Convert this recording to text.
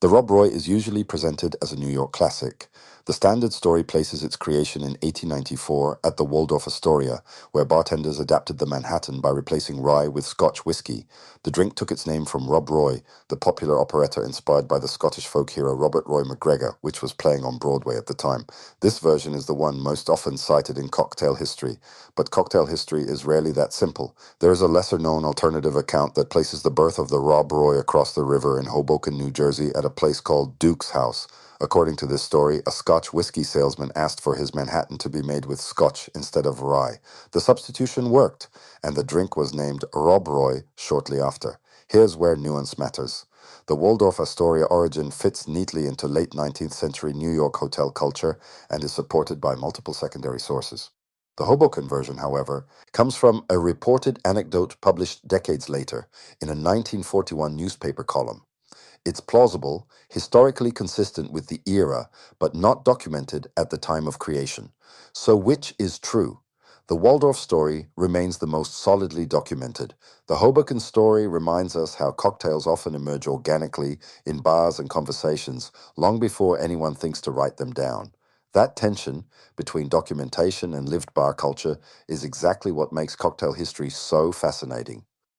The Rob Roy is usually presented as a New York classic. The standard story places its creation in 1894 at the Waldorf Astoria, where bartenders adapted the Manhattan by replacing rye with Scotch whisky. The drink took its name from Rob Roy, the popular operetta inspired by the Scottish folk hero Robert Roy MacGregor, which was playing on Broadway at the time. This version is the one most often cited in cocktail history, but cocktail history is rarely that simple. There is a lesser-known alternative account that places the birth of the Rob Roy across the river in Hoboken, New Jersey, at a place called Duke's House. According to this story, a Scotch whiskey salesman asked for his Manhattan to be made with Scotch instead of rye. The substitution worked, and the drink was named Rob Roy shortly after. Here's where nuance matters. The Waldorf Astoria origin fits neatly into late 19th century New York hotel culture and is supported by multiple secondary sources. The Hoboken version, however, comes from a reported anecdote published decades later in a 1941 newspaper column. It's plausible, historically consistent with the era, but not documented at the time of creation. So which is true? The Waldorf story remains the most solidly documented. The Hoboken story reminds us how cocktails often emerge organically in bars and conversations long before anyone thinks to write them down. That tension between documentation and lived bar culture is exactly what makes cocktail history so fascinating.